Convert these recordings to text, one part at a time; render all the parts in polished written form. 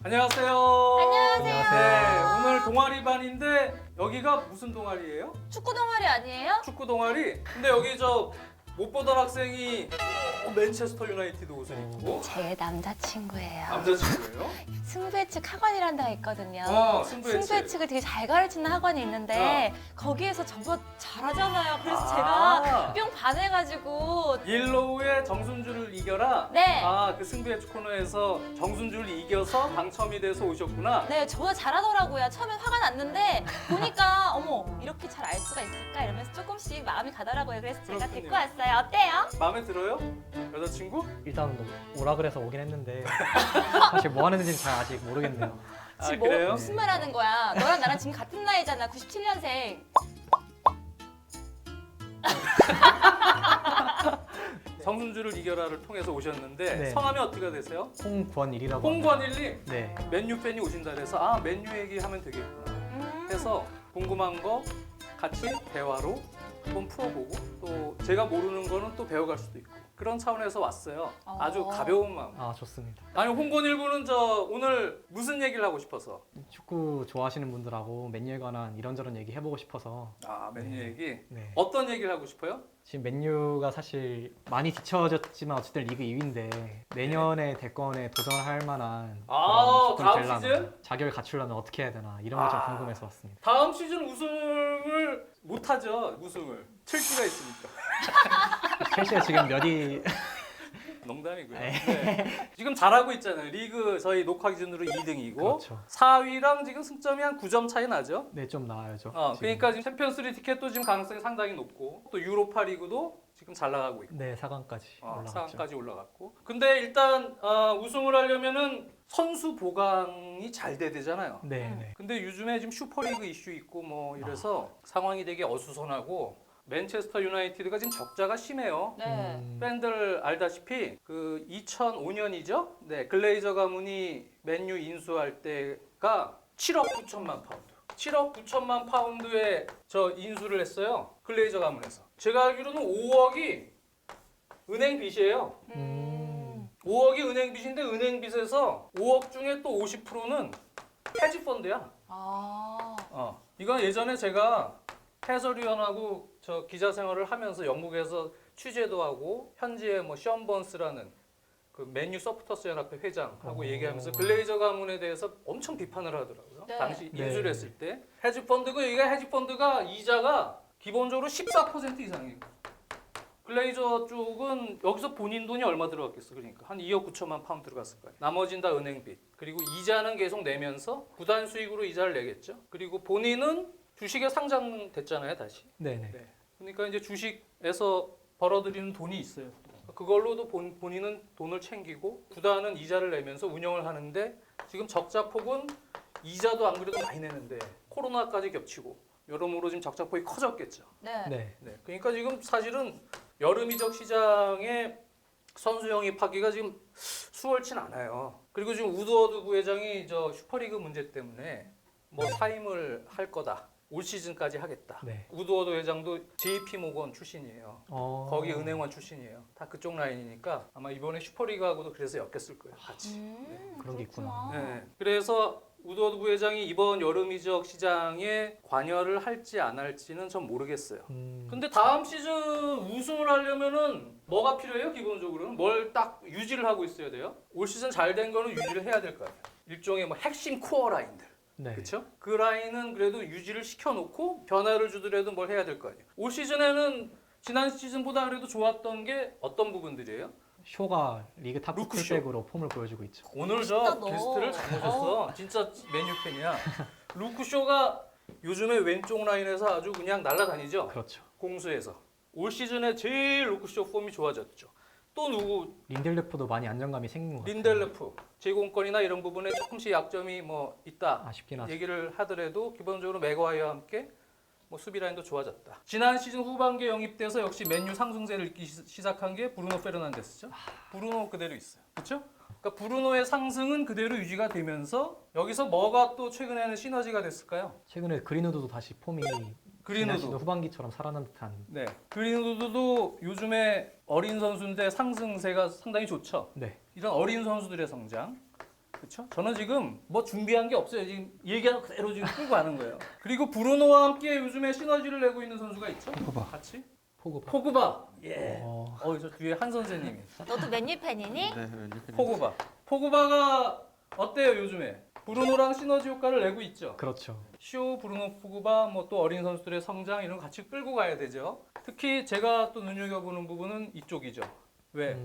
안녕하세요. 안녕하세요. 네, 오늘 동아리반인데 여기가 무슨 동아리예요? 축구 동아리 아니에요? 축구 동아리? 근데 여기 저 못 보던 학생이 맨체스터 유나이티드 옷을 입고 제 남자친구예요. 남자친구예요? 승부예측 학원이라는 데가 있거든요. 승부예측. 승부예측을 되게 잘 가르치는 학원이 있는데 거기에서 저보다 잘하잖아요. 그래서 아. 제가 뿅 반해가지고 옐로우의 정순주를 이겨라? 네. 그 승부예측 코너에서 정순주를 이겨서 당첨이 돼서 오셨구나? 네, 저보다 잘하더라고요. 처음엔 화가 났는데 보니까 어머 이렇게 잘 알 수가 있을까 이러면서 조금씩 마음이 가더라고요. 그래서 제가 그렇군요. 데리고 왔어요. 어때요? 마음에 들어요? 여자친구? 일단 오라 그래서 오긴 했는데 사실 뭐 하는지는 잘 아직 모르겠네요. 지금 그래요? 무슨 말 하는 거야? 너랑 나랑 지금 같은 나이잖아. 97년생. 정순주를 이겨라를 통해서 오셨는데 네. 성함이 어떻게 되세요? 홍권일이라고. 홍권일님? 네. 맨유 팬이 오신다 그래서 맨유 얘기하면 되겠구나 해서 궁금한 거 같이 대화로 한번 풀어보고 또 제가 모르는 거는 또 배워갈 수도 있고 그런 차원에서 왔어요. 아주 가벼운 마음. 아 좋습니다. 아니 홍권일 군은 저 오늘 무슨 얘기를 하고 싶어서? 축구 좋아하시는 분들하고 맨유에 관한 이런저런 얘기 해보고 싶어서. 맨유 네. 얘기? 네. 어떤 얘기를 하고 싶어요? 지금 맨유가 사실 많이 뒤처졌지만 어쨌든 리그 2위인데 내년에 대권에 도전할 만한 그런 조건이 다음 되려면, 시즌? 자격을 갖추려면 어떻게 해야 되나 이런 게 좀 궁금해서 왔습니다. 다음 시즌 우승을 못하죠. 우승을. 첼시가 있으니까. 첼시가 지금 몇위 농담이고요. 네. 지금 잘하고 있잖아요. 리그 저희 녹화 기준으로 2등이고 그렇죠. 4위랑 지금 승점이 한 9점 차이 나죠. 네, 좀 나아야죠. 지금. 그러니까 지금 챔피언스 리그 티켓도 지금 가능성이 상당히 높고 또 유로파 리그도 지금 잘 나가고 있고 네, 4강까지 올라갔죠. 4강까지 올라갔고 근데 일단 우승을 하려면은 선수 보강이 잘 돼야 되잖아요. 네, 네. 근데 요즘에 지금 슈퍼리그 이슈 있고 뭐 이래서 상황이 되게 어수선하고 맨체스터 유나이티드가 지금 적자가 심해요. 네. 팬들 알다시피 그 2005년이죠. 네, 글레이저 가문이 맨유 인수할 때가 7억 9천만 파운드. 7억 9천만 파운드에 저 인수를 했어요. 글레이저 가문에서. 제가 알기로는 5억이 은행 빚이에요. 5억이 은행 빚인데 은행 빚에서 5억 중에 또 50%는 헤지 펀드야. 이건 예전에 제가 해설위원하고 저 기자 생활을 하면서 영국에서 취재도 하고 현지에 뭐 션 번스라는 그 맨유 서포터스 연합회 회장하고 얘기하면서 글레이저 가문에 대해서 엄청 비판을 하더라고요. 네. 당시 네. 인수를 했을 때 헤지 펀드가 여기가 헤지 펀드가 이자가 기본적으로 14% 이상이에요. 글레이저 쪽은 여기서 본인 돈이 얼마 들어갔겠어? 그러니까 한 2억 9천만 파운드 들어갔을 거예요. 나머지는 다 은행빚. 그리고 이자는 계속 내면서 구단 수익으로 이자를 내겠죠. 그리고 본인은 주식에 상장됐잖아요, 다시. 네, 네. 네. 그러니까 이제 주식에서 벌어들이는 돈이 있어요. 그걸로도 본인은 돈을 챙기고 구단은 이자를 내면서 운영을 하는데 지금 적자폭은 이자도 안 그래도 많이 내는데 코로나까지 겹치고 여러모로 지금 적자폭이 커졌겠죠. 네. 네. 네. 그러니까 지금 사실은 여름 이적 시장에 선수 영입하기가 지금 수월치 않아요. 그리고 지금 우드워드 부회장이 저 슈퍼리그 문제 때문에 뭐 사임을 할 거다. 올 시즌까지 하겠다. 네. 우드워드 회장도 JP 모건 출신이에요. 거기 은행원 출신이에요. 다 그쪽 라인이니까 아마 이번에 슈퍼리그하고도 그래서 엮였을 거예요. 같이. 그런 게 있구나. 네. 그래서 우드워드 부회장이 이번 여름 이적 시장에 관여를 할지 안 할지는 전 모르겠어요. 근데 다음 시즌 우승을 하려면은 뭐가 필요해요? 기본적으로는 뭘 딱 유지를 하고 있어야 돼요. 올 시즌 잘 된 거는 유지를 해야 될 거 아니에요. 일종의 뭐 핵심 코어 라인들. 네. 그렇죠? 그 라인은 그래도 유지를 시켜놓고 변화를 주더라도 뭘 해야 될 거 아니에요. 올 시즌에는 지난 시즌보다 그래도 좋았던 게 어떤 부분들이에요? 쇼가 리그 탑 루크 쇼. 풀백으로 폼을 보여주고 있죠. 오늘 진짜 저 너. 게스트를 잘 모셨어. 진짜 맨유 팬이야. 루크 쇼가 요즘에 왼쪽 라인에서 아주 그냥 날아다니죠. 그렇죠. 공수에서. 올 시즌에 제일 루크 쇼 폼이 좋아졌죠. 또 누구? 린델레프도 많이 안정감이 생긴 것 같아요. 린델레프. 제공권이나 이런 부분에 조금씩 약점이 뭐 있다. 아쉽긴 하죠. 얘기를 하더라도 기본적으로 맥과이어와 함께 뭐 수비 라인도 좋아졌다. 지난 시즌 후반기에 영입돼서 역시 맨유 상승세를 읽기 시작한 게 브루노 페르난데스죠. 브루노 그대로 있어요. 그렇죠? 그러니까 브루노의 상승은 그대로 유지가 되면서 여기서 뭐가 또 최근에는 시너지가 됐을까요? 최근에 그린우드도 다시 폼이 지난 시즌 그린우드. 후반기처럼 살아난 듯한. 네. 그린우드도 요즘에 어린 선수인데 상승세가 상당히 좋죠. 네. 이런 어린 선수들의 성장. 그렇죠? 저는 지금 뭐 준비한 게 없어요. 지금 얘기하는 그대로 지금 끌고 가는 거예요. 그리고 브루노와 함께 요즘에 시너지를 내고 있는 선수가 있죠? 포그바. 같이? 포그바. 포그바. 예. 어, 저 뒤에 한 선생님이. 너도 맨유 팬이니? 네, 포그바. 포그바가 어때요 요즘에? 브루노랑 시너지 효과를 내고 있죠. 그렇죠. 쇼, 브루노, 포그바, 뭐 또 어린 선수들의 성장 이런 거 같이 끌고 가야 되죠. 특히 제가 또 눈여겨보는 부분은 이쪽이죠. 왜?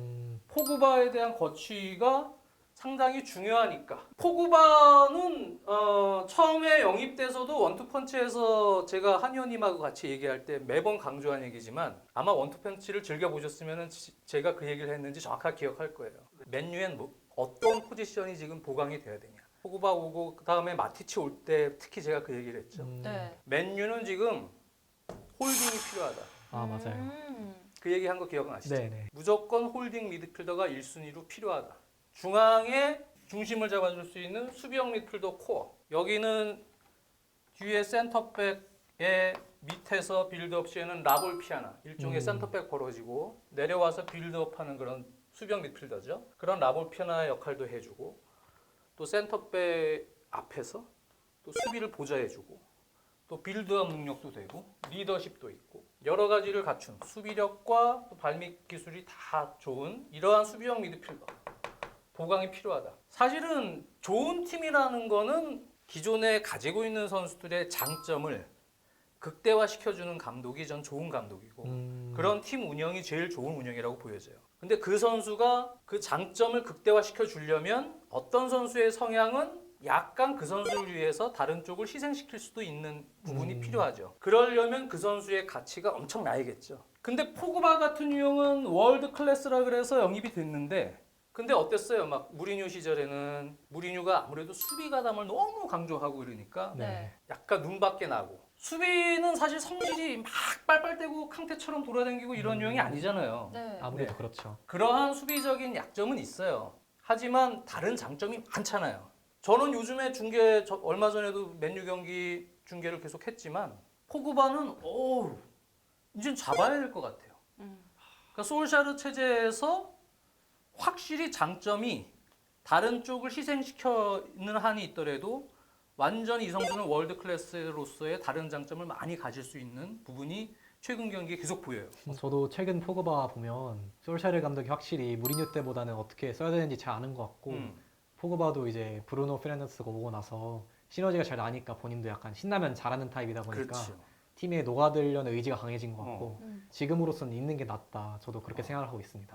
포그바에 대한 거취가 상당히 중요하니까. 포그바는 처음에 영입돼서도 원투펀치에서 제가 한의원님하고 같이 얘기할 때 매번 강조한 얘기지만 아마 원투펀치를 즐겨보셨으면 제가 그 얘기를 했는지 정확하게 기억할 거예요. 맨유엔 뭐 어떤 포지션이 지금 보강이 돼야 되냐. 포그바 오고 그다음에 마티치 올 때 특히 제가 그 얘기를 했죠. 네. 맨유는 지금 홀딩이 필요하다. 아 맞아요. 그 얘기 한 거 기억나시죠? 네네. 무조건 홀딩 미드필더가 1순위로 필요하다. 중앙에 중심을 잡아줄 수 있는 수비형 미드필더 코어. 여기는 뒤에 센터백의 밑에서 빌드업 시에는 라볼 피아나. 일종의 센터백 벌어지고 내려와서 빌드업하는 그런 수비형 미드필더죠. 그런 라볼 피아나의 역할도 해주고 또 센터백 앞에서 또 수비를 보좌해주고 또 빌드업 능력도 되고 리더십도 있고 여러 가지를 갖춘 수비력과 또 발밑 기술이 다 좋은 이러한 수비형 미드필더 보강이 필요하다. 사실은 좋은 팀이라는 거는 기존에 가지고 있는 선수들의 장점을 극대화시켜주는 감독이 전 좋은 감독이고 그런 팀 운영이 제일 좋은 운영이라고 보여져요. 근데 그 선수가 그 장점을 극대화시켜 주려면 어떤 선수의 성향은 약간 그 선수를 위해서 다른 쪽을 희생시킬 수도 있는 부분이 필요하죠. 그러려면 그 선수의 가치가 엄청나야겠죠. 근데 포그바 같은 유형은 월드 클래스라 그래서 영입이 됐는데 근데 어땠어요? 막 무리뉴 시절에는 무리뉴가 아무래도 수비 가담을 너무 강조하고 이러니까 네. 약간 눈밖에 나고 수비는 사실 성질이 막 빨빨대고 캉테처럼 돌아다니고 이런 유형이 아니잖아요. 네. 아무래도 네. 그렇죠. 그러한 수비적인 약점은 있어요. 하지만 다른 장점이 많잖아요. 저는 요즘에 얼마 전에도 맨유 경기 중계를 계속 했지만 포그바는 이젠 잡아야 될 것 같아요. 그러니까 솔샤르 체제에서 확실히 장점이 다른 쪽을 희생시키는 한이 있더라도 완전히 이 선수는 월드 클래스로서의 다른 장점을 많이 가질 수 있는 부분이 최근 경기에 계속 보여요. 저도 최근 포그바 보면 솔샤르 감독이 확실히 무리뉴 때보다는 어떻게 써야 되는지 잘 아는 것 같고 포그바도 이제 브루노 페르난데스가 오고 나서 시너지가 잘 나니까 본인도 약간 신나면 잘하는 타입이다 보니까 그렇죠. 팀에 녹아들려는 의지가 강해진 것 같고 지금으로서는 있는 게 낫다. 저도 그렇게 생각을 하고 있습니다.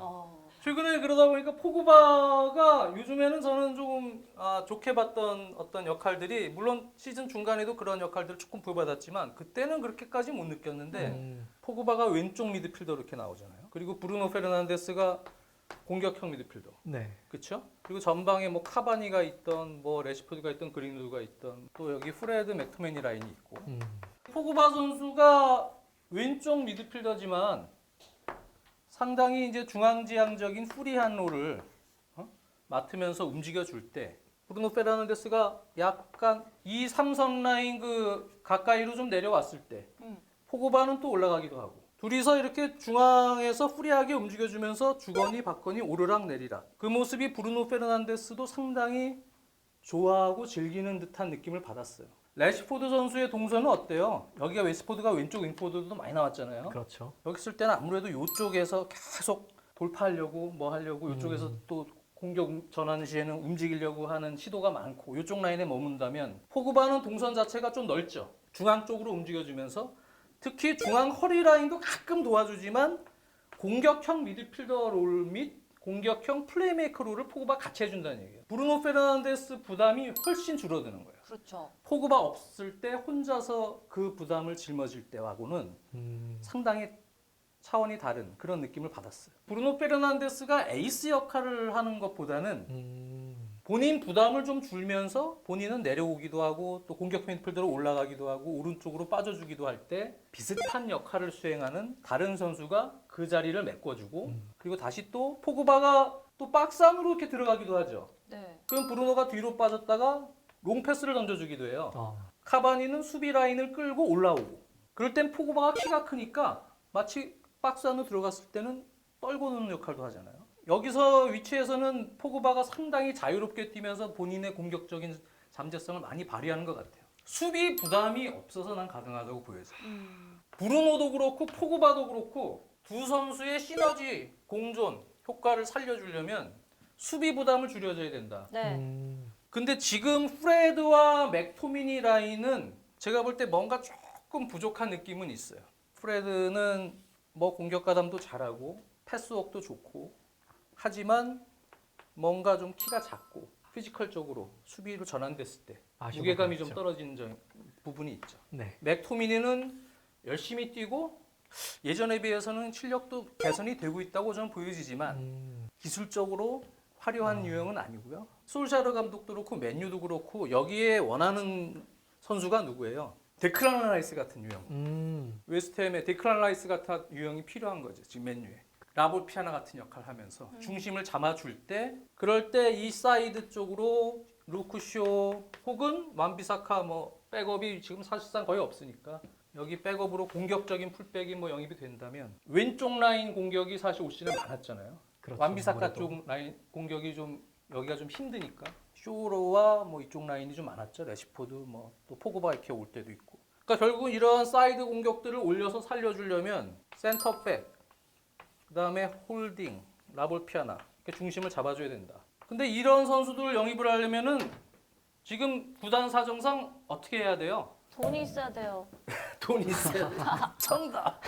최근에 그러다 보니까 포그바가 요즘에는 저는 조금 좋게 봤던 어떤 역할들이 물론 시즌 중간에도 그런 역할들을 조금 부여받았지만 그때는 그렇게까지 못 느꼈는데 포그바가 왼쪽 미드필더로 이렇게 나오잖아요. 그리고 브루노 페르난데스가 공격형 미드필더. 네. 그렇죠? 그리고 전방에 뭐 카바니가 있던 뭐 레시포드가 있던 그린우드가 있던 또 여기 프레드 맥토메니 라인이 있고 포그바 선수가 왼쪽 미드필더지만 상당히 이제 중앙지향적인 후리한 롤을 맡으면서 움직여 줄 때 브루노 페르난데스가 약간 이 삼선 라인 그 가까이로 좀 내려왔을 때 포그바는 또 올라가기도 하고 둘이서 이렇게 중앙에서 후리하게 움직여주면서 주거니 받거니 오르락 내리락 그 모습이 브루노 페르난데스도 상당히 좋아하고 즐기는 듯한 느낌을 받았어요. 레시포드 선수의 동선은 어때요? 여기가 웨스포드가 왼쪽 윙포드도 많이 나왔잖아요. 그렇죠. 여기 있을 때는 아무래도 이쪽에서 계속 돌파하려고 뭐 하려고 이쪽에서 또 공격 전환 시에는 움직이려고 하는 시도가 많고 이쪽 라인에 머문다면 포그바는 동선 자체가 좀 넓죠. 중앙 쪽으로 움직여주면서 특히 중앙 허리 라인도 가끔 도와주지만 공격형 미드필더 롤 및 공격형 플레이메이커 롤을 포그바 같이 해준다는 얘기예요. 브루노 페르난데스 부담이 훨씬 줄어드는 거예요. 그렇죠. 포그바 없을 때 혼자서 그 부담을 짊어질 때하고는 상당히 차원이 다른 그런 느낌을 받았어요. 브루노 페르난데스가 에이스 역할을 하는 것보다는 본인 부담을 좀 줄면서 본인은 내려오기도 하고 또 공격 미드필더로 올라가기도 하고 오른쪽으로 빠져주기도 할 때 비슷한 역할을 수행하는 다른 선수가 그 자리를 메꿔주고 그리고 다시 또 포그바가 또 박스 안으로 이렇게 들어가기도 하죠. 네. 그럼 브루노가 뒤로 빠졌다가 롱패스를 던져주기도 해요. 카바니는 수비 라인을 끌고 올라오고 그럴 땐 포그바가 키가 크니까 마치 박스 안으로 들어갔을 때는 떨고 노는 역할도 하잖아요. 여기서 위치에서는 포그바가 상당히 자유롭게 뛰면서 본인의 공격적인 잠재성을 많이 발휘하는 것 같아요. 수비 부담이 없어서 난 가능하다고 보여져요. 브루노도 그렇고 포그바도 그렇고 두 선수의 시너지 공존 효과를 살려주려면 수비 부담을 줄여줘야 된다. 네. 근데 지금 프레드와 맥토미니 라인은 제가 볼 때 뭔가 조금 부족한 느낌은 있어요. 프레드는 뭐 공격 가담도 잘하고 패스웍도 좋고 하지만 뭔가 좀 키가 작고 피지컬적으로 수비로 전환됐을 때 아쉬운 무게감이 부분이 좀 있죠. 떨어지는 부분이 있죠. 네. 맥토미니는 열심히 뛰고 예전에 비해서는 실력도 개선이 되고 있다고 저는 보여지지만 기술적으로 화려한 유형은 아니고요. 솔샤르 감독도 그렇고 맨유도 그렇고 여기에 원하는 선수가 누구예요? 데클란 라이스 같은 유형. 웨스트햄에 데클란 라이스 같은 유형이 필요한 거죠. 지금 맨유에. 라볼 피아나 같은 역할을 하면서 중심을 잡아줄 때 그럴 때 이 사이드 쪽으로 루크쇼 혹은 완비사카 뭐 백업이 지금 사실상 거의 없으니까 여기 백업으로 공격적인 풀백이 뭐 영입이 된다면 왼쪽 라인 공격이 사실 올 시즌에 많았잖아요. 그렇죠. 완비사카 아무래도. 쪽 라인 공격이 좀 여기가 좀 힘드니까 쇼로와 뭐 이쪽 라인이 좀 많았죠. 레시포드 뭐 또 포그바 이렇게 올 때도 있고. 그러니까 결국은 이런 사이드 공격들을 올려서 살려주려면 센터백 그다음에 홀딩, 라볼피아나 이렇게 중심을 잡아줘야 된다. 근데 이런 선수들을 영입을 하려면은 지금 구단 사정상 어떻게 해야 돼요? 돈이 있어야 돼요. 돈이 있어야 돼. 정답.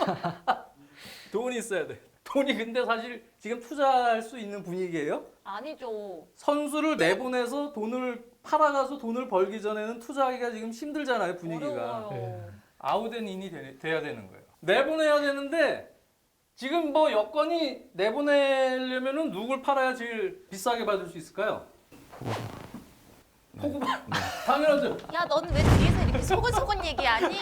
돈이 있어야 돼. 돈이 근데 사실 지금 투자할 수 있는 분위기예요? 아니죠. 선수를 내보내서 돈을 팔아가서 돈을 벌기 전에는 투자하기가 지금 힘들잖아요, 분위기가. 어려워요. 네. 아웃앤인이 돼야 되는 거예요. 내보내야 되는데 지금 뭐 여건이 내보내려면은 누굴 팔아야 제일 비싸게 받을 수 있을까요? 포그바. 당연하죠. 야, 너는 왜 뒤에서 이렇게 소곤소곤 얘기하니?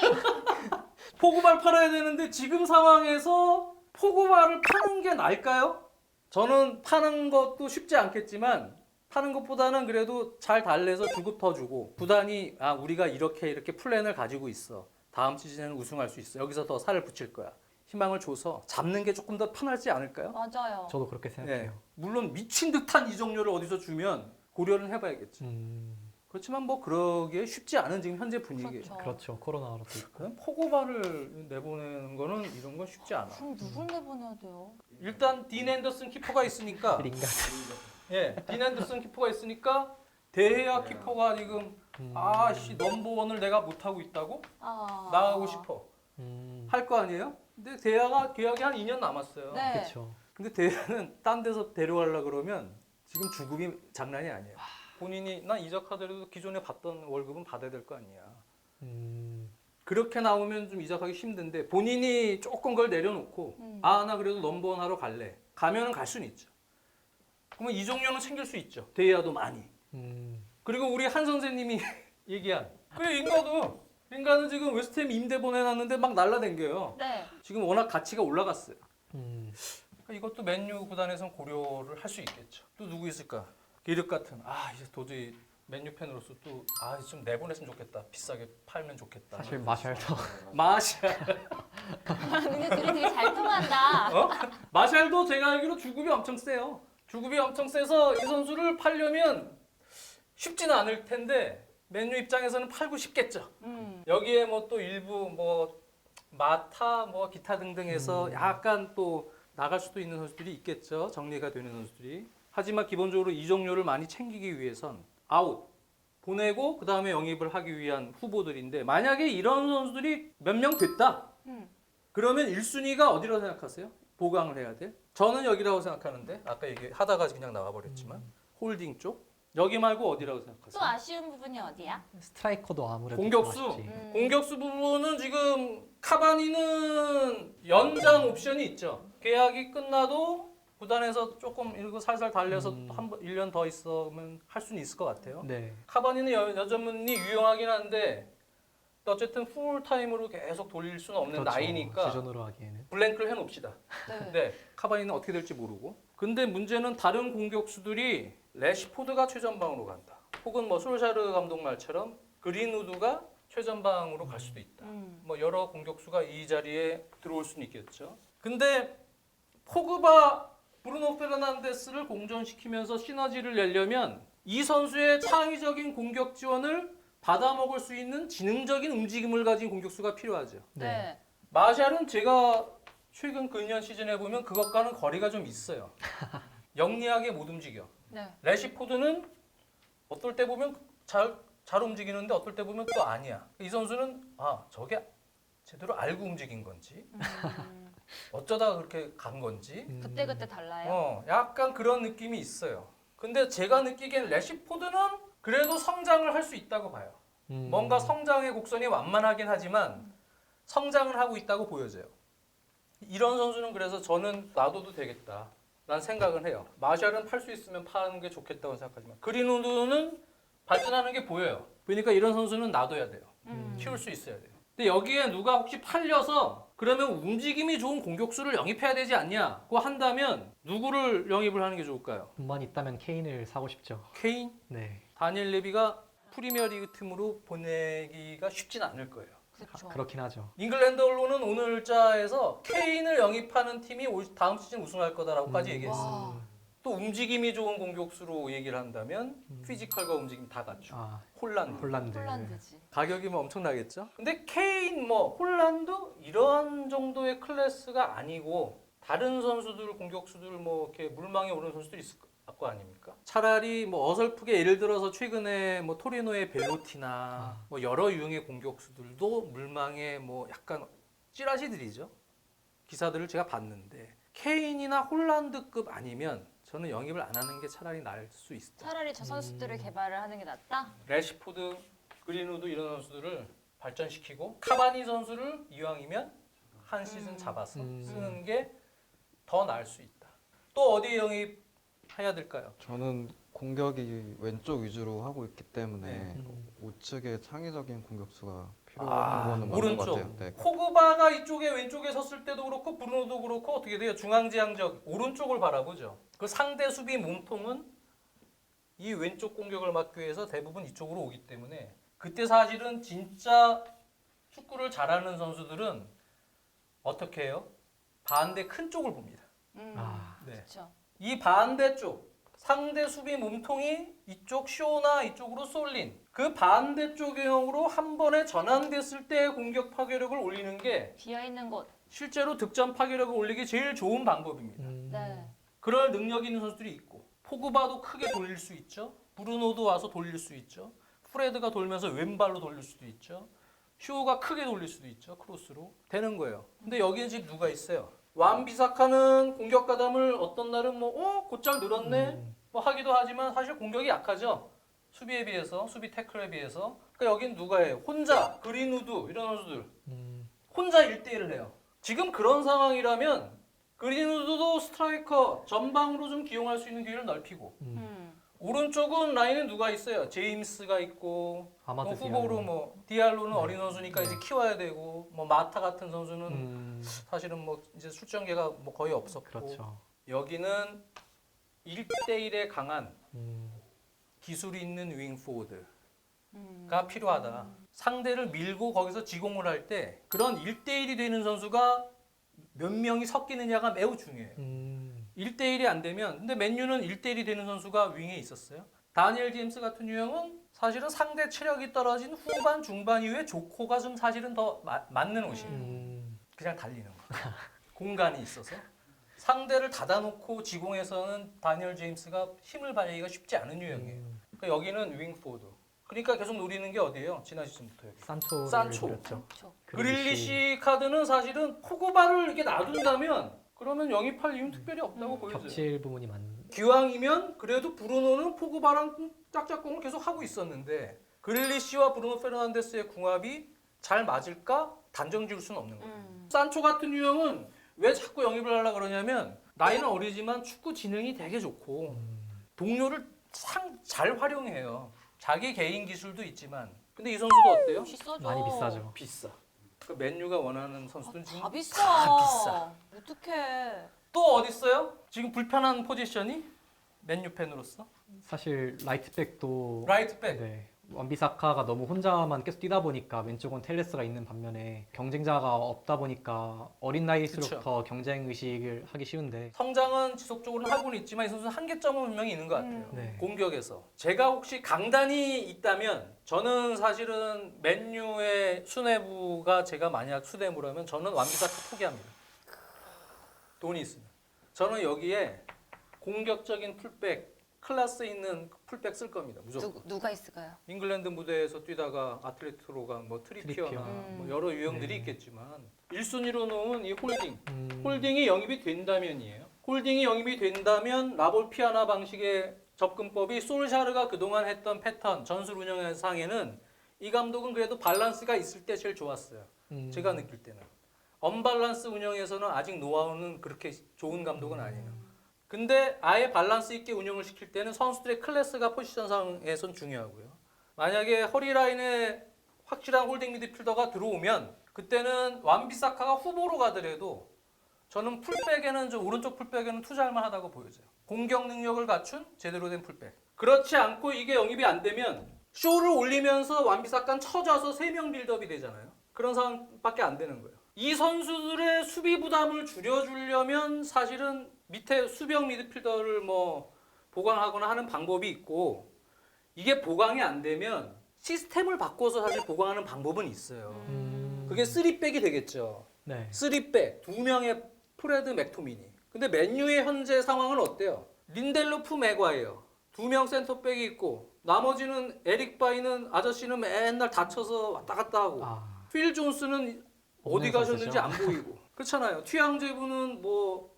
포그바를 팔아야 되는데 지금 상황에서 포그바를 파는 게 나을까요? 저는 파는 것도 쉽지 않겠지만 파는 것보다는 그래도 잘 달래서 주고 더 주고 구단이 아 우리가 이렇게 플랜을 가지고 있어. 다음 시즌에는 우승할 수 있어. 여기서 더 살을 붙일 거야. 희망을 줘서 잡는 게 조금 더 편하지 않을까요? 맞아요. 저도 그렇게 생각해요. 물론 미친 듯한 이적료를 어디서 주면 고려는 해봐야겠죠. 그렇지만 뭐 그러기에 쉽지 않은 지금 현재 분위기예요. 그렇죠. 그렇죠. 코로나로 또 있고. 그냥 포그바를 내보내는 거는 이런 건 쉽지 않아. 그럼 누굴 내보내야 돼요? 일단 딘 앤더슨 키퍼가 있으니까 링가드. 예, 딘 앤더슨 키퍼가 있으니까 대해야 키퍼가 지금 아씨 넘버원을 내가 못 하고 있다고 나가고 싶어 할 거 아니에요? 근데 대해가 계약이 한 2년 남았어요. 네. 그렇죠. 근데 대해는 딴 데서 데려가려 그러면 지금 주급이 장난이 아니에요. 본인이 난 이적하더라도 기존에 받던 월급은 받아야 될 거 아니야. 그렇게 나오면 좀 이적하기 힘든데 본인이 조금 걸 내려놓고 아 나 그래도 넘버원 하러 갈래. 가면은 갈 수는 있죠. 그러면 이적료는 챙길 수 있죠. 대야도 많이. 그리고 우리 한 선생님이 얘기한 그 링가드 지금 웨스트햄 임대 보내놨는데 막 날라댕겨요. 네. 지금 워낙 가치가 올라갔어요. 그러니까 이것도 맨유 구단에선 고려를 할 수 있겠죠. 또 누구 있을까? 기륵 같은 이제 도저히 맨유 팬으로서 또 좀 내보냈으면 좋겠다. 비싸게 팔면 좋겠다. 사실 마샬도 마샬. 근데 둘이 되게 잘 통한다. 마샬도 제가 알기로 주급이 엄청 세요. 주급이 엄청 세서 이 선수를 팔려면 쉽지는 않을 텐데 맨유 입장에서는 팔고 싶겠죠. 여기에 뭐 또 일부 뭐 마타 뭐 기타 등등해서 약간 또 나갈 수도 있는 선수들이 있겠죠. 정리가 되는 선수들이. 하지만 기본적으로 이적료를 많이 챙기기 위해선 아웃 보내고 그 다음에 영입을 하기 위한 후보들인데 만약에 이런 선수들이 몇 명 됐다. 그러면 1순위가 어디라고 생각하세요? 보강을 해야 돼? 저는 여기라고 생각하는데 아까 얘기하다가 그냥 나와버렸지만 홀딩 쪽? 여기 말고 어디라고 또 생각하세요? 아쉬운 부분이 어디야? 스트라이커도 아무래도 공격수. 좀 아쉽지. 공격수 부분은 지금 카바니는 연장 옵션이 있죠. 계약이 끝나도 구단에서 조금 이거 살살 달래서 한 1년 더 있으면 할 수는 있을 것 같아요. 네. 카바니는 여전히 유용하긴 한데 또 어쨌든 풀타임으로 계속 돌릴 수는 없는 그렇죠. 나이니까 시즌으로 하기에는. 블랭크를 해놓읍시다. 네. 네, 카바니는 어떻게 될지 모르고. 근데 문제는 다른 공격수들이 레시포드가 최전방으로 간다. 혹은 뭐 솔샤르 감독 말처럼 그린우드가 최전방으로 갈 수도 있다. 뭐 여러 공격수가 이 자리에 들어올 수는 있겠죠. 근데 포그바 브루노 페르난데스를 공존시키면서 시너지를 내려면 이 선수의 창의적인 공격 지원을 받아먹을 수 있는 지능적인 움직임을 가진 공격수가 필요하죠. 네. 마샬은 제가 최근 근년 시즌에 보면 그것과는 거리가 좀 있어요. 영리하게 못 움직여. 네. 래시포드는 어떨 때 보면 잘 움직이는데 어떨 때 보면 또 아니야. 이 선수는 저게 제대로 알고 움직인 건지 어쩌다 그렇게 간 건지 그때그때 달라요. 약간 그런 느낌이 있어요. 근데 제가 느끼기엔 래시포드는 그래도 성장을 할 수 있다고 봐요. 뭔가 성장의 곡선이 완만하긴 하지만 성장을 하고 있다고 보여져요. 이런 선수는 그래서 저는 놔둬도 되겠다 라는 생각을 해요. 마샬은 팔 수 있으면 파는 게 좋겠다고 생각하지만 그린우드는 발전하는 게 보여요. 그러니까 이런 선수는 놔둬야 돼요. 키울 수 있어야 돼요. 근데 여기에 누가 혹시 팔려서 그러면 움직임이 좋은 공격수를 영입해야 되지 않냐고 한다면 누구를 영입을 하는 게 좋을까요? 돈만 있다면 케인을 사고 싶죠. 케인? 네. 다니엘 레비가 프리미어리그 팀으로 보내기가 쉽진 않을 거예요. 그렇죠. 그렇긴 하죠. 잉글랜드 언론은 오늘자에서 케인을 영입하는 팀이 다음 시즌 우승할 거다라고까지 얘기했어요. 와. 또 움직임이 좋은 공격수로 얘기를 한다면 피지컬과 움직임 다 갖추고 홀란드. 폴란드지. 가격이 뭐 엄청나겠죠? 근데 케인, 홀란드 이런 정도의 클래스가 아니고 다른 선수들, 공격수들 이렇게 물망에 오르는 선수들이 있을 거 아닙니까? 차라리 어설프게 예를 들어서 최근에 토리노의 벨로티나 여러 유형의 공격수들도 물망에 약간 찌라시들이죠. 기사들을 제가 봤는데 케인이나 홀란드급 아니면 저는 영입을 안 하는 게 차라리 나을 수 있다. 차라리 저 선수들을 개발을 하는 게 낫다. 래시포드, 그린우드 이런 선수들을 발전시키고 카바니 선수를 이왕이면 한 시즌 잡아서 쓰는 게 더 나을 수 있다. 또 어디에 영입해야 될까요? 저는 공격이 왼쪽 위주로 하고 있기 때문에 네. 우측에 창의적인 공격수가 필요한 거는 맞는 것 오른쪽. 같아요. 네. 포그바가 이쪽에 왼쪽에 섰을 때도 그렇고 브루노도 그렇고 어떻게 돼요? 중앙지향적 오른쪽을 바라보죠. 그 상대 수비 몸통은 이 왼쪽 공격을 막기 위해서 대부분 이쪽으로 오기 때문에 그때 사실은 진짜 축구를 잘하는 선수들은 어떻게 해요? 반대 큰 쪽을 봅니다. 네. 그렇죠. 이 반대쪽 상대 수비 몸통이 이쪽 쇼나 이쪽으로 쏠린 그 반대쪽 유형으로 한 번에 전환됐을 때 공격 파괴력을 올리는 게 비어 있는 곳. 실제로 득점 파괴력을 올리기 제일 좋은 방법입니다. 네. 그럴 능력 있는 선수들이 있고 포그바도 크게 돌릴 수 있죠. 브루노도 와서 돌릴 수 있죠. 프레드가 돌면서 왼발로 돌릴 수도 있죠. 쇼가 크게 돌릴 수도 있죠. 크로스로 되는 거예요. 근데 여기는 지금 누가 있어요? 완비사카는 공격 가담을 어떤 날은 곧잘 늘었네 하기도 하지만 사실 공격이 약하죠. 수비에 비해서 수비 태클에 비해서. 그러니까 여긴 누가 해요? 혼자 그린우드 이런 선수들 혼자 1대1을 해요. 지금 그런 상황이라면 그린우드도 스트라이커 전방으로 좀 기용할 수 있는 기회를 넓히고 오른쪽은 라인에 누가 있어요? 제임스가 있고 아마드 후보로 디알로는 어린 선수니까 이제 키워야 되고 마타 같은 선수는 사실은 이제 출전계가 거의 없었고 그렇죠. 여기는 1대1에 강한 기술이 있는 윙포워드가 필요하다. 상대를 밀고 거기서 지공을 할 때 그런 1대1이 되는 선수가 몇 명이 섞이느냐가 매우 중요해요. 1대1이 안 되면 근데 맨유는 1대1이 되는 선수가 윙에 있었어요. 다니엘 제임스 같은 유형은 사실은 상대 체력이 떨어진 후반 중반 이후에 조코가 좀 사실은 더 맞는 옷이에요. 그냥 달리는 거. 공간이 있어서 상대를 닫아놓고 지공해서는 다니엘 제임스가 힘을 발휘하기가 쉽지 않은 유형이에요. 그러니까 여기는 윙포워드. 그러니까 계속 노리는 게 어디예요? 지난 시즌부터 여기. 산초. 노렸죠. 그릴리시 카드는 사실은 포그바를 이렇게 놔둔다면 그러면 영입할 이유는 특별히 없다고 보여져요. 겹칠 부분이 많은. 기왕이면 그래도 브루노는 포그바랑 짝짝꿍을 계속 하고 있었는데 그릴리시와 브루노 페르난데스의 궁합이 잘 맞을까? 단정 지을 수는 없는 거예요. 산초 같은 유형은 왜 자꾸 영입을 하려고 그러냐면 나이는 어리지만 축구 지능이 되게 좋고 동료를 잘 활용해요. 자기 개인 기술도 있지만 근데 이 선수도 어때요? 비싸죠. 많이 비싸죠. 비싸. 그 맨유가 원하는 선수는 지금 다 비싸. 다 비싸. 어떡해. 또 어디 있어요? 지금 불편한 포지션이 맨유 팬으로서 사실 라이트백도 라이트백. 네, 원비사카가 너무 혼자만 계속 뛰다 보니까 왼쪽은 텔레스가 있는 반면에 경쟁자가 없다 보니까 어린 나이일수록 그쵸. 더 경쟁 의식을 하기 쉬운데 성장은 지속적으로 하고는 있지만 이 선수는 한계점은 분명히 있는 것 같아요. 네. 공격에서. 제가 혹시 강단이 있다면 저는 사실은 맨유의 수뇌부가 제가 만약 수뇌부라면 저는 완비사카 포기합니다. 돈이 있으면. 저는 여기에 공격적인 풀백, 클래스 있는 풀백 쓸 겁니다. 무조건. 누가 있을까요? 잉글랜드 무대에서 뛰다가 아틀레티코가 뭐 트리피어나 트리피어. 뭐 여러 유형들이 네. 있겠지만 1순위로 놓은 이 홀딩. 음, 홀딩이 영입이 된다면이에요. 홀딩이 영입이 된다면 라볼피아나 방식의 접근법이 솔샤르가 그동안 했던 패턴, 전술 운영상에는 이 감독은 그래도 밸런스가 있을 때 제일 좋았어요. 제가 느낄 때는. 언밸런스 운영에서는 아직 노하우는 그렇게 좋은 감독은 아니에요. 근데 아예 밸런스 있게 운영을 시킬 때는 선수들의 클래스가 포지션상에선 중요하고요. 만약에 허리라인에 확실한 홀딩 미드필더가 들어오면 그때는 완비사카가 후보로 가더라도 저는 풀백에는 좀 오른쪽 풀백에는 투자할 만하다고 보여져요. 공격 능력을 갖춘 제대로 된 풀백. 그렇지 않고 이게 영입이 안 되면 쇼를 올리면서 완비사카는 쳐져서 3명 빌드업이 되잖아요. 그런 상황밖에 안 되는 거예요. 이 선수들의 수비 부담을 줄여주려면 사실은 밑에 수비형 미드필더를 뭐 보강하거나 하는 방법이 있고 이게 보강이 안 되면 시스템을 바꿔서 사실 보강하는 방법은 있어요. 그게 3백이 되겠죠. 네. 3백, 2명의 프레드 맥토미니. 근데 맨유의 현재 상황은 어때요? 린델로프 맥과이어 2명 센터백이 있고 나머지는 에릭 바이는 아저씨는 맨날 다쳐서 왔다 갔다 하고 아, 필 존스는 어디 없는 가셨는지 선수죠. 안 보이고 그렇잖아요. 튀양제부는 뭐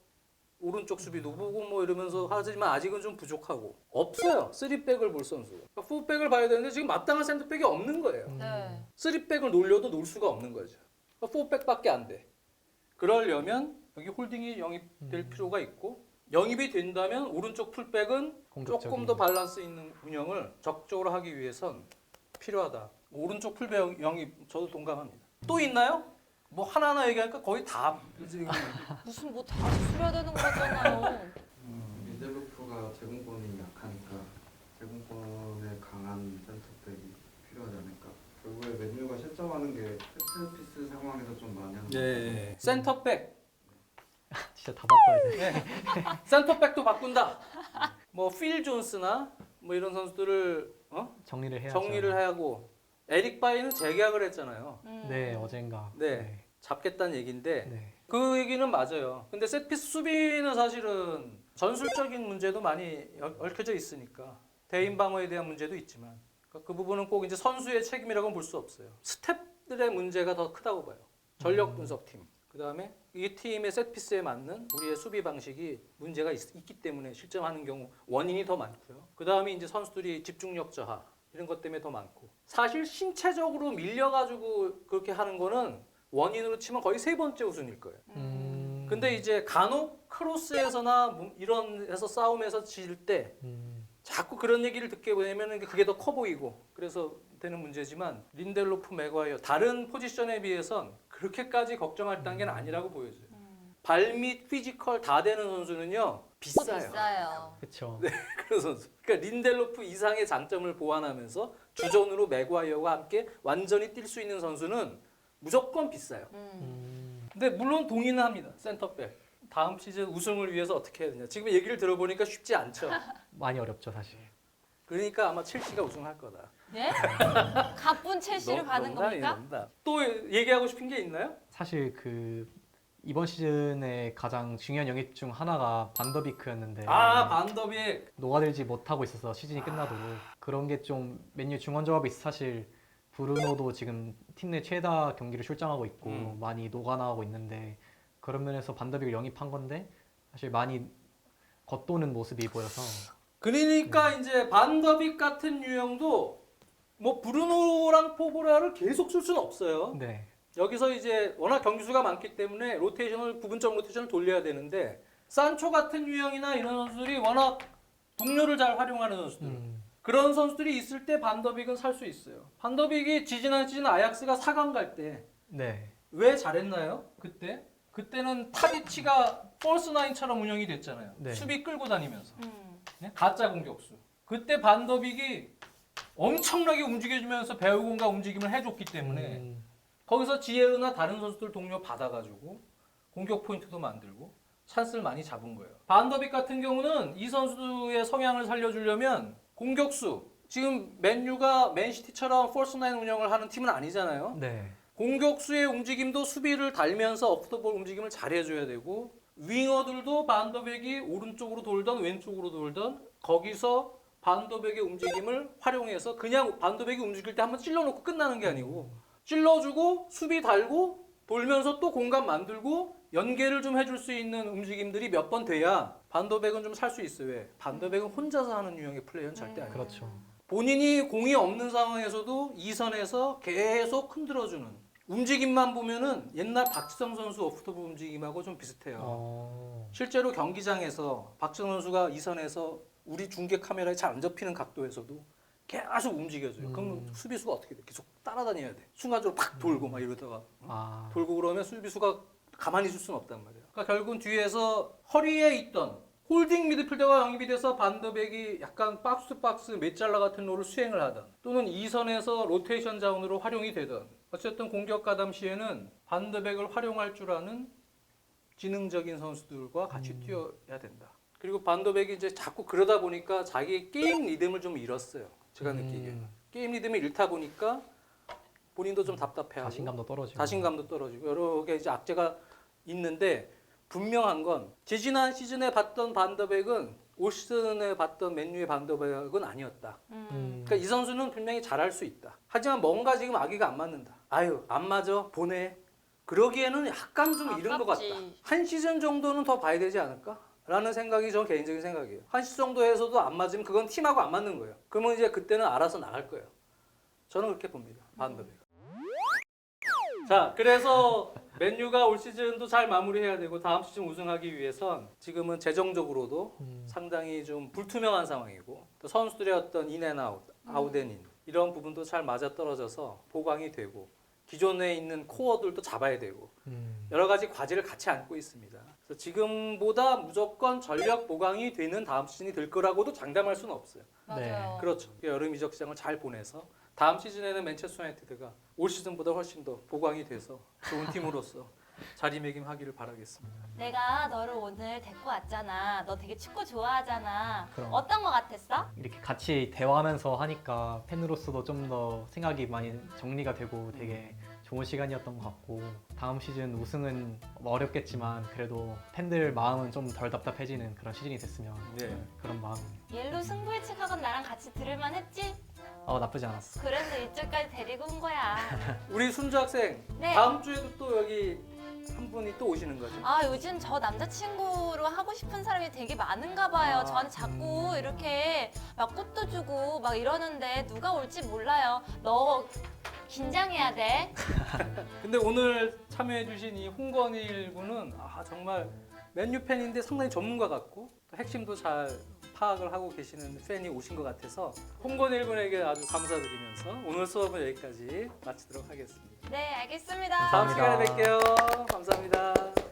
오른쪽 수비도 보고 뭐 이러면서 하지만 아직은 좀 부족하고 없어요. 3백을 볼 선수. 그러니까 4백을 봐야 되는데 지금 마땅한 센터백이 없는 거예요. 네. 3백을 놀려도 놀 수가 없는 거죠. 4백밖에 안 돼. 그러려면 여기 홀딩이 영입될 필요가 있고 영입이 된다면 오른쪽 풀백은 공격적인. 조금 더 밸런스 있는 운영을 적극적으로 하기 위해선 필요하다. 오른쪽 풀백 영입 저도 동감합니다. 또 있나요? 뭐 하나하나 얘기하니까 거의 다 지금 무슨 뭐 다시 수려야 되는 거잖아요. 미들루프가 제공권이 약하니까 제공권에 강한 센터백이 필요하지 않을까. 결국에 맨유가 실점하는 게 세트피스 상황에서 좀 많이 하는 네. 센터백 진짜 다 바꿔야 돼. 네. 센터백도 바꾼다. 뭐 필 존스나 뭐 이런 선수들을 정리를 해야죠. 정리를 하고 에릭 바이는 재계약을 했잖아요. 네, 어젠가. 네. 잡겠다는 얘기인데 네. 그 얘기는 맞아요. 근데 세트피스 수비는 사실은 전술적인 문제도 많이 얽혀져 있으니까 대인 방어에 대한 문제도 있지만 그러니까 그 부분은 꼭 이제 선수의 책임이라고는 볼 수 없어요. 스텝들의 문제가 더 크다고 봐요. 전력 분석팀. 그다음에 이 팀의 세트피스에 맞는 우리의 수비 방식이 문제가 있기 때문에 실점하는 경우 원인이 더 많고요. 그다음에 이제 선수들이 집중력 저하 이런 것 때문에 더 많고 사실 신체적으로 밀려가지고 그렇게 하는 거는 원인으로 치면 거의 3번째 우승일 거예요. 근데 이제 간혹 크로스에서나 뭐 이런 해서 싸움에서 질 때 자꾸 그런 얘기를 듣게 되면 그게 더 커 보이고 그래서 되는 문제지만 린델로프 맥과이어 다른 포지션에 비해선 그렇게까지 걱정할 단계는 아니라고 보여져요. 발밑 피지컬 다 되는 선수는요 비싸요. 비싸요. 그렇죠. 그런 선수. 그러니까 린델로프 이상의 장점을 보완하면서 주전으로 맥과이어와 함께 완전히 뛸 수 있는 선수는 무조건 비싸요. 근데 물론 동의는 합니다. 센터백. 다음 시즌 우승을 위해서 어떻게 해야 되냐. 지금 얘기를 들어보니까 쉽지 않죠. 많이 어렵죠, 사실. 그러니까 아마 첼시가 우승할 거다. 예? 가쁜 첼시를 가는 겁니까? 농담. 또 얘기하고 싶은 게 있나요? 사실 그 이번 시즌에 가장 중요한 영입 중 하나가 반더비크였는데 반더비. 녹아들지 못하고 있어서 시즌이 끝나도록 그런 게 좀 맨유 중원 조합이 사실 브루노도 지금 팀 내 최다 경기를 출장하고 있고 많이 녹아나가고 있는데 그런 면에서 반더비크를 영입한 건데 사실 많이 겉도는 모습이 보여서 그러니까 이제 반더비 같은 유형도 뭐 브루노랑 포그라를 계속 쓸 수는 없어요. 네. 여기서 이제 워낙 경기 수가 많기 때문에 부분적 로테이션을 돌려야 되는데 산초 같은 유형이나 이런 선수들이 워낙 동료를 잘 활용하는 선수들 그런 선수들이 있을 때 반더빅은 살 수 있어요. 반더빅이 지지난 시즌 아약스가 4강 갈 때 왜 네. 잘했나요? 그때는 타디치가 폴스 나인처럼 운영이 됐잖아요. 네. 수비 끌고 다니면서 네? 가짜 공격수. 그때 반더빅이 엄청나게 움직여주면서 배우공과 움직임을 해줬기 때문에 음. 거기서 지에르나 다른 선수들 동료 받아가지고 공격 포인트도 만들고 찬스를 많이 잡은 거예요. 반더빅 같은 경우는 이 선수의 성향을 살려주려면 공격수, 지금 맨유가 맨시티처럼 폴스나인 운영을 하는 팀은 아니잖아요. 네. 공격수의 움직임도 수비를 달면서 오프더볼 움직임을 잘 해줘야 되고 윙어들도 반더백이 오른쪽으로 돌던 왼쪽으로 돌던 거기서 반더백의 움직임을 활용해서 그냥 반더백이 움직일 때 한번 찔러놓고 끝나는 게 아니고 찔러주고 수비 달고 돌면서 또 공간 만들고 연계를 좀 해줄 수 있는 움직임들이 몇 번 돼야 반더백은 좀 살 수 있어요. 왜? 반더백은 혼자서 하는 유형의 플레이어는 절대 아니에요. 그렇죠. 본인이 공이 없는 상황에서도 2선에서 계속 흔들어주는 움직임만 보면은 옛날 박지성 선수 오프더볼 움직임하고 좀 비슷해요. 실제로 경기장에서 박지성 선수가 2선에서 우리 중계 카메라에 잘 안 접히는 각도에서도 계속 움직여줘요. 그럼 수비수가 어떻게 돼? 계속 따라다녀야 돼. 순간적으로 팍 돌고 막 이러다가 아. 돌고 그러면 수비수가 가만히 있을 수는 없단 말이에요. 그러니까 결국은 뒤에서 허리에 있던 홀딩 미드필더가 영입이 돼서 반더백이 약간 박스 박스 메잘라 같은 롤을 수행을 하던 또는 2선에서 로테이션 자원으로 활용이 되던 어쨌든 공격 가담 시에는 반더백을 활용할 줄 아는 지능적인 선수들과 같이 뛰어야 된다. 그리고 반더백이 이제 자꾸 그러다 보니까 자기 게임 리듬을 좀 잃었어요. 제가 느끼기에. 게임 리듬을 잃다 보니까 본인도 좀 답답해하고 자신감도 떨어지고. 떨어지고 여러 개 이제 악재가 있는데 분명한 건 지지난 시즌에 봤던 반더백은 올 시즌에 봤던 맨유의 반더백은 아니었다. 그러니까 이 선수는 분명히 잘할 수 있다. 하지만 뭔가 지금 아기가 안 맞는다. 아유 안 맞아 보내. 그러기에는 약간 좀 이른 것 같다. 아깝지. 한 시즌 정도는 더 봐야 되지 않을까? 라는 생각이 전 개인적인 생각이에요. 한 시즌 정도에서도 안 맞으면 그건 팀하고 안 맞는 거예요. 그러면 이제 그때는 알아서 나갈 거예요. 저는 그렇게 봅니다. 반더백. 자, 그래서 맨유가 올 시즌도 잘 마무리해야 되고 다음 시즌 우승하기 위해선 지금은 재정적으로도 상당히 좀 불투명한 상황이고 또 선수들의 어떤 인앤아웃, 아웃앤인 이런 부분도 잘 맞아떨어져서 보강이 되고 기존에 있는 코어들도 잡아야 되고 여러 가지 과제를 같이 안고 있습니다. 그래서 지금보다 무조건 전력 보강이 되는 다음 시즌이 될 거라고도 장담할 수는 없어요. 맞아요. 그렇죠. 여름 이적 시장을 잘 보내서 다음 시즌에는 맨체스터 유나이티드가 올 시즌보다 훨씬 더 보강이 돼서 좋은 팀으로서 자리매김하기를 바라겠습니다. 내가 너를 오늘 데리고 왔잖아. 너 되게 축구 좋아하잖아. 그럼. 어떤 거 같았어? 이렇게 같이 대화하면서 하니까 팬으로서도 좀 더 생각이 많이 정리가 되고 되게 좋은 시간이었던 것 같고 다음 시즌 우승은 뭐 어렵겠지만 그래도 팬들 마음은 좀 덜 답답해지는 그런 시즌이 됐으면 네. 그런 마음이 옐로 승부의 측학은 나랑 같이 들을만 했지? 나쁘지 않았어. 그래서 이쪽까지 데리고 온 거야. 우리 순주 학생 네. 다음 주에도 또 여기 한 분이 또 오시는 거죠? 아 요즘 저 남자친구로 하고 싶은 사람이 되게 많은가 봐요. 아. 저한테 자꾸 이렇게 막 꽃도 주고 막 이러는데 누가 올지 몰라요. 너 긴장해야 돼. 근데 오늘 참여해주신 이 홍건일 군은 정말 맨유 팬인데 상당히 전문가 같고 또 핵심도 잘 파악을 하고 계시는 팬이 오신 것 같아서 홍건일 군에게 아주 감사드리면서 오늘 수업은 여기까지 마치도록 하겠습니다. 네 알겠습니다. 다음 감사합니다. 시간에 뵐게요. 감사합니다.